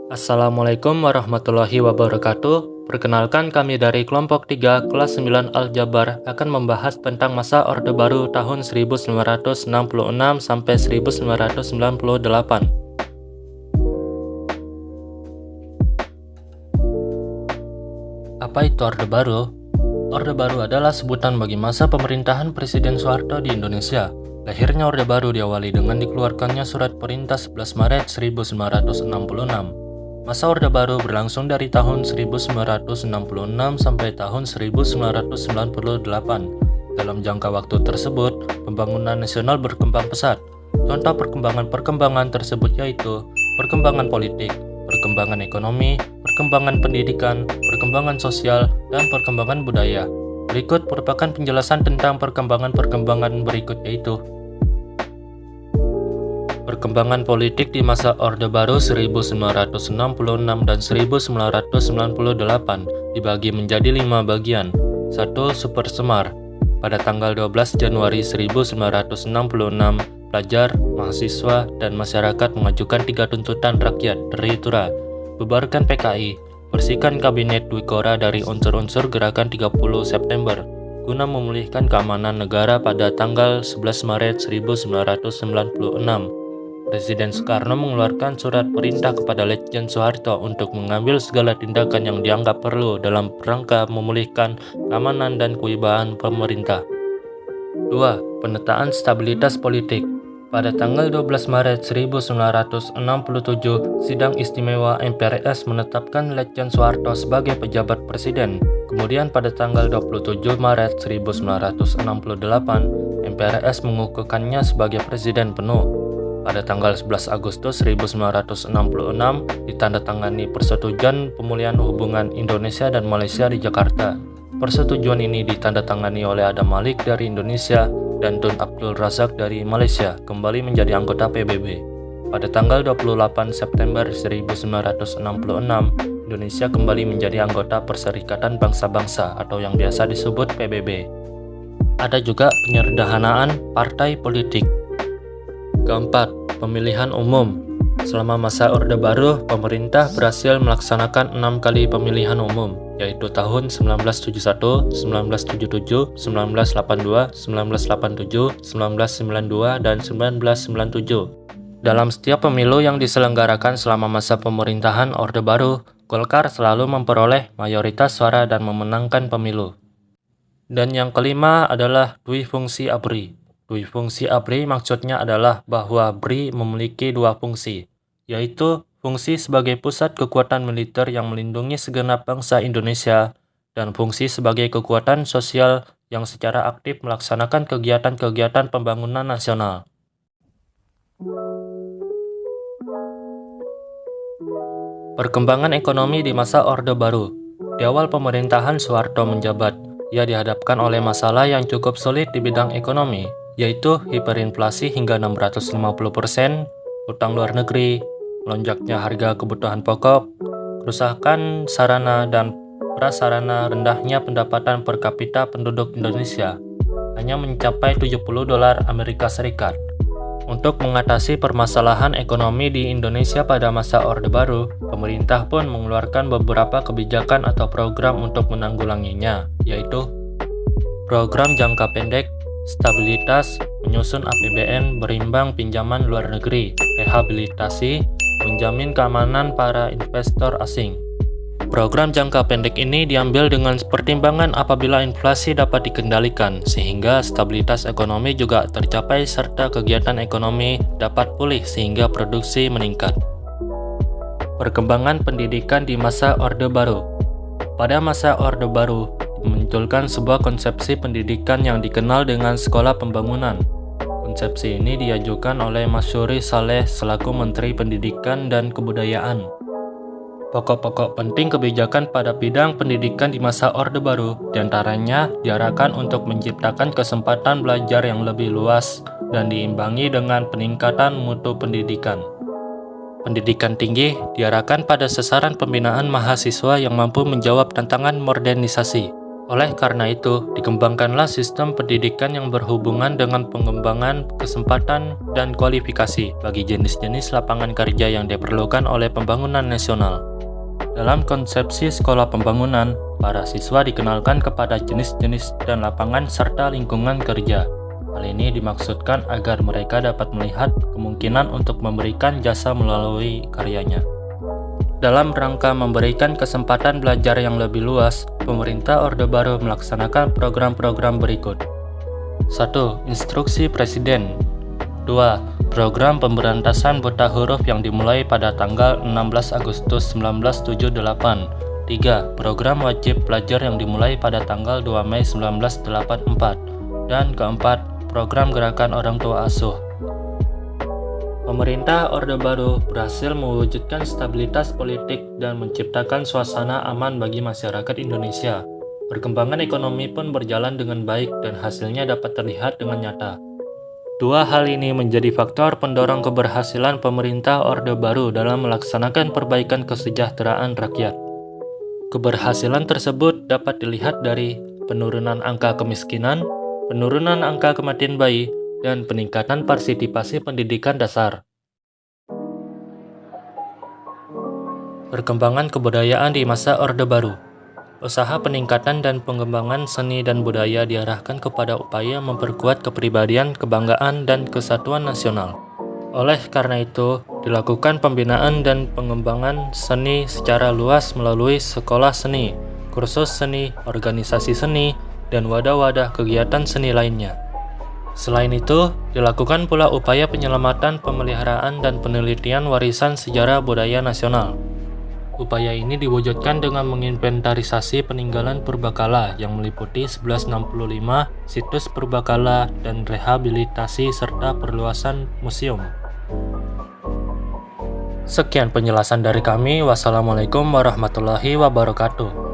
Assalamualaikum warahmatullahi wabarakatuh. Perkenalkan, kami dari kelompok 3 kelas 9 Aljabar akan membahas tentang masa Orde Baru tahun 1966 sampai 1998. Apa itu Orde Baru? Orde Baru adalah sebutan bagi masa pemerintahan Presiden Soeharto di Indonesia. Lahirnya Orde Baru diawali dengan dikeluarkannya Surat Perintah 11 Maret 1966. Masa Orde Baru berlangsung dari tahun 1966 sampai tahun 1998. Dalam jangka waktu tersebut, pembangunan nasional berkembang pesat. Contoh perkembangan tersebut yaitu perkembangan politik, perkembangan ekonomi, perkembangan pendidikan, perkembangan sosial, dan perkembangan budaya. Berikut merupakan penjelasan tentang perkembangan berikut yaitu perkembangan politik di masa Orde Baru 1966 dan 1998 dibagi menjadi 5 bagian. 1. Super Semar. Pada tanggal 12 Januari 1966, pelajar, mahasiswa, dan masyarakat mengajukan 3 tuntutan rakyat dari Tura. Bubarkan PKI, bersihkan Kabinet Dwi Kora dari unsur-unsur gerakan 30 September, guna memulihkan keamanan negara pada tanggal 11 Maret 1996. Presiden Soekarno mengeluarkan surat perintah kepada Letjen Soeharto untuk mengambil segala tindakan yang dianggap perlu dalam rangka memulihkan keamanan dan kewibawaan pemerintah. 2. Penataan stabilitas politik. Pada tanggal 12 Maret 1967, Sidang Istimewa MPRS menetapkan Letjen Soeharto sebagai pejabat presiden. Kemudian pada tanggal 27 Maret 1968, MPRS mengukuhkannya sebagai presiden penuh. Pada tanggal 11 Agustus 1966, ditandatangani Persetujuan Pemulihan Hubungan Indonesia dan Malaysia di Jakarta. Persetujuan ini ditandatangani oleh Adam Malik dari Indonesia dan Tun Abdul Razak dari Malaysia kembali menjadi anggota PBB. Pada tanggal 28 September 1966, Indonesia kembali menjadi anggota Perserikatan Bangsa-Bangsa atau yang biasa disebut PBB. Ada juga penyederhanaan partai politik. Keempat, pemilihan umum. Selama masa Orde Baru, pemerintah berhasil melaksanakan 6 kali pemilihan umum, yaitu tahun 1971, 1977, 1982, 1987, 1992, dan 1997. Dalam setiap pemilu yang diselenggarakan selama masa pemerintahan Orde Baru, Golkar selalu memperoleh mayoritas suara dan memenangkan pemilu. Dan yang kelima adalah Dwifungsi ABRI. Dwifungsi ABRI maksudnya adalah bahwa BRI memiliki 2 fungsi, yaitu fungsi sebagai pusat kekuatan militer yang melindungi segenap bangsa Indonesia dan fungsi sebagai kekuatan sosial yang secara aktif melaksanakan kegiatan-kegiatan pembangunan nasional. Perkembangan ekonomi di masa Orde Baru. Di awal pemerintahan Soeharto menjabat, ia dihadapkan oleh masalah yang cukup sulit di bidang ekonomi, yaitu hiperinflasi hingga 650%, utang luar negeri, melonjaknya harga kebutuhan pokok, kerusakan sarana dan prasarana, rendahnya pendapatan per kapita penduduk Indonesia, hanya mencapai $70 Amerika Serikat. Untuk mengatasi permasalahan ekonomi di Indonesia pada masa Orde Baru, pemerintah pun mengeluarkan beberapa kebijakan atau program untuk menanggulanginya, yaitu program jangka pendek, stabilitas, menyusun APBN berimbang pinjaman luar negeri, rehabilitasi, menjamin keamanan para investor asing. Program jangka pendek ini diambil dengan pertimbangan apabila inflasi dapat dikendalikan, sehingga stabilitas ekonomi juga tercapai serta kegiatan ekonomi dapat pulih sehingga produksi meningkat. Perkembangan pendidikan di masa Orde Baru. Pada masa Orde Baru, memunculkan sebuah konsepsi pendidikan yang dikenal dengan sekolah pembangunan. Konsepsi ini diajukan oleh Masyuri Saleh selaku Menteri Pendidikan dan Kebudayaan. Pokok-pokok penting kebijakan pada bidang pendidikan di masa Orde Baru diantaranya diarahkan untuk menciptakan kesempatan belajar yang lebih luas dan diimbangi dengan peningkatan mutu pendidikan. Pendidikan tinggi diarahkan pada sasaran pembinaan mahasiswa yang mampu menjawab tantangan modernisasi, Oleh karena itu, dikembangkanlah sistem pendidikan yang berhubungan dengan pengembangan kesempatan dan kualifikasi bagi jenis-jenis lapangan kerja yang diperlukan oleh pembangunan nasional. Dalam konsepsi sekolah pembangunan, para siswa dikenalkan kepada jenis-jenis dan lapangan serta lingkungan kerja. Hal ini dimaksudkan agar mereka dapat melihat kemungkinan untuk memberikan jasa melalui karyanya. Dalam rangka memberikan kesempatan belajar yang lebih luas, pemerintah Orde Baru melaksanakan program-program berikut. 1. Instruksi Presiden. 2. Program pemberantasan buta huruf yang dimulai pada tanggal 16 Agustus 1978. 3. Program wajib belajar yang dimulai pada tanggal 2 Mei 1984. Dan keempat, program gerakan orang tua asuh. Pemerintah Orde Baru berhasil mewujudkan stabilitas politik dan menciptakan suasana aman bagi masyarakat Indonesia. Perkembangan ekonomi pun berjalan dengan baik dan hasilnya dapat terlihat dengan nyata. Dua hal ini menjadi faktor pendorong keberhasilan pemerintah Orde Baru dalam melaksanakan perbaikan kesejahteraan rakyat. Keberhasilan tersebut dapat dilihat dari penurunan angka kemiskinan, penurunan angka kematian bayi, dan peningkatan partisipasi pendidikan dasar. Perkembangan kebudayaan di masa Orde Baru. Usaha peningkatan dan pengembangan seni dan budaya diarahkan kepada upaya memperkuat kepribadian, kebanggaan, dan kesatuan nasional. Oleh karena itu, dilakukan pembinaan dan pengembangan seni secara luas melalui sekolah seni, kursus seni, organisasi seni, dan wadah-wadah kegiatan seni lainnya. Selain itu, dilakukan pula upaya penyelamatan, pemeliharaan, dan penelitian warisan sejarah budaya nasional. Upaya ini diwujudkan dengan menginventarisasi peninggalan purbakala yang meliputi 1165 situs purbakala dan rehabilitasi serta perluasan museum. Sekian penjelasan dari kami. Wassalamualaikum warahmatullahi wabarakatuh.